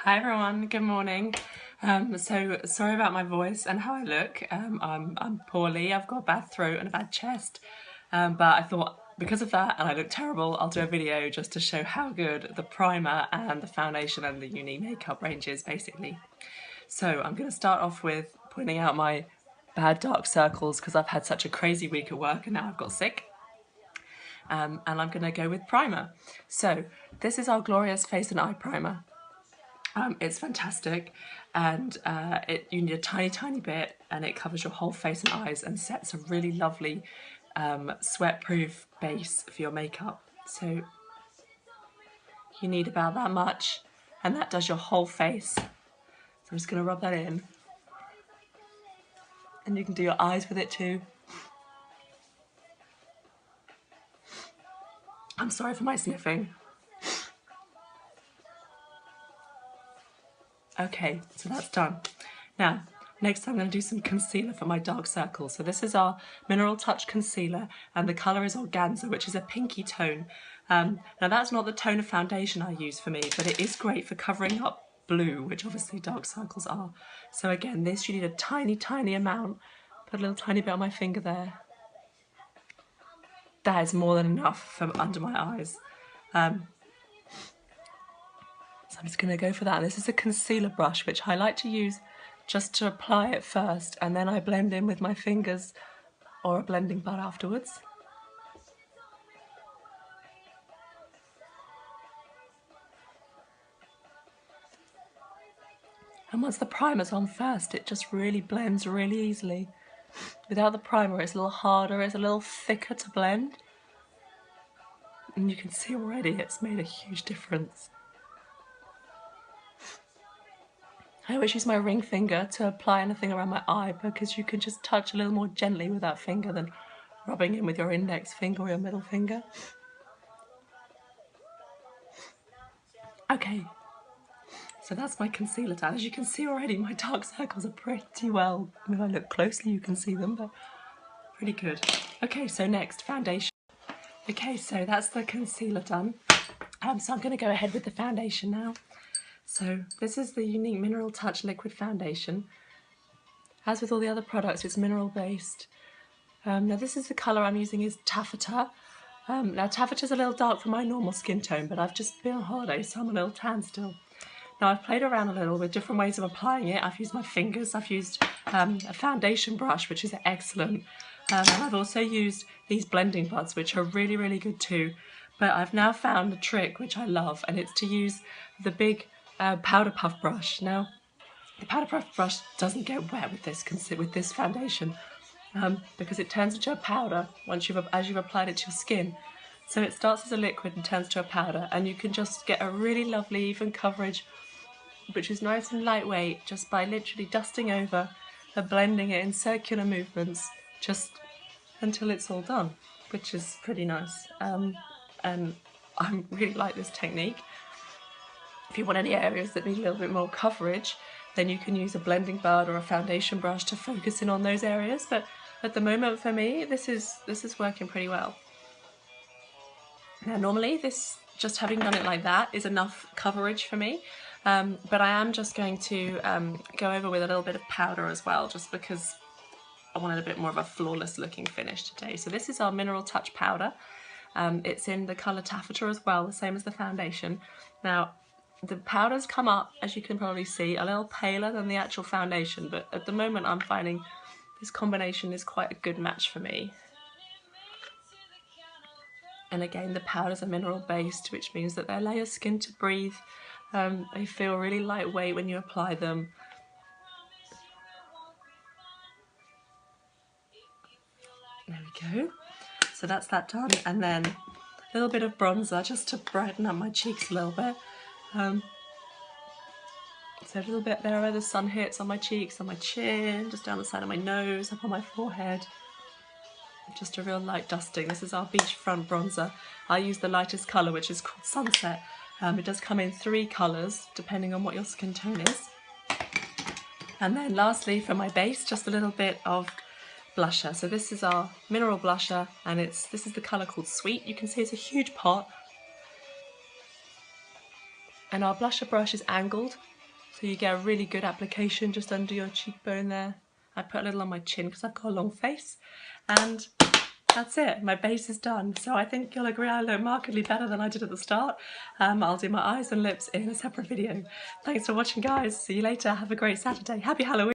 Hi everyone, good morning. So sorry about my voice and how I look. I'm poorly, I've got a bad throat and a bad chest. But I thought because of that and I look terrible, I'll do a video just to show how good the primer and the foundation and the uni makeup range is basically. So I'm going to start off with pointing out my bad dark circles because I've had such a crazy week at work and now I've got sick. And I'm going to go with primer. So this is our Glorious Face and Eye Primer. It's fantastic, and you need a tiny bit and it covers your whole face and eyes and sets a really lovely sweat-proof base for your makeup. So you need about that much and that does your whole face. So I'm just going to rub that in, and you can do your eyes with it too. I'm sorry for my sniffing. Okay, so that's done. Now, next I'm going to do some concealer for my dark circles. So this is our Mineral Touch Concealer, and the colour is Organza, which is a pinky tone. Now that's not the tone of foundation I use for me, but it is great for covering up blue, which obviously dark circles are. So again, this you need a tiny amount. Put a little tiny bit on my finger there. That is more than enough for under my eyes. So I'm just going to go for that. This is a concealer brush, which I like to use just to apply it first, and then I blend in with my fingers or a blending bar afterwards. And once the primer's on first, it just really blends really easily. Without the primer, it's a little harder, it's a little thicker to blend. And you can see already it's made a huge difference. I always use my ring finger to apply anything around my eye because you can just touch a little more gently with that finger than rubbing in with your index finger or your middle finger. Okay, so that's my concealer done. As you can see already, my dark circles are pretty well, if I look closely you can see them, but pretty good. Okay, so next, foundation. Okay, so that's the concealer done. So I'm going to go ahead with the foundation now. So this is the Unique Mineral Touch Liquid Foundation. As with all the other products, it's mineral based. Now this is the colour I'm using is Taffeta. Now Taffeta's a little dark for my normal skin tone, but I've just been on holiday, so I'm a little tan still. Now I've played around a little with different ways of applying it. I've used my fingers, I've used a foundation brush, which is excellent. And I've also used these blending buds, which are really good too. But I've now found a trick which I love, and it's to use the big powder puff brush. Now, the powder puff brush doesn't get wet with this foundation because it turns into a powder as you've applied it to your skin. So it starts as a liquid and turns to a powder, and you can just get a really lovely even coverage, which is nice and lightweight, just by literally dusting over and blending it in circular movements just until it's all done, which is pretty nice. And I really like this technique. If you want any areas that need a little bit more coverage, then you can use a blending bud or a foundation brush to focus in on those areas. But at the moment for me, this is working pretty well. Now normally just having done it like that is enough coverage for me. But I am just going to go over with a little bit of powder as well, just because I wanted a bit more of a flawless looking finish today. So this is our Mineral Touch powder. It's in the colour Taffeta as well, the same as the foundation. Now, the powders come up, as you can probably see, a little paler than the actual foundation, but at the moment I'm finding this combination is quite a good match for me. And again, the powders are mineral based, which means that they allow your skin to breathe. They feel really lightweight when you apply them. There we go. So that's that done, and then a little bit of bronzer just to brighten up my cheeks a little bit. So a little bit there where the sun hits on my cheeks, on my chin, just down the side of my nose, up on my forehead. Just a real light dusting. This is our beachfront bronzer. I use the lightest colour, which is called Sunset. It does come in 3 colours, depending on what your skin tone is. And then lastly, for my base, just a little bit of blusher. So this is our mineral blusher, and this is the colour called Sweet. You can see it's a huge pot. And our blusher brush is angled, so you get a really good application just under your cheekbone there. I put a little on my chin because I've got a long face. And that's it, my base is done. So I think you'll agree I look markedly better than I did at the start. I'll do my eyes and lips in a separate video. Thanks for watching, guys. See you later. Have a great Saturday. Happy Halloween.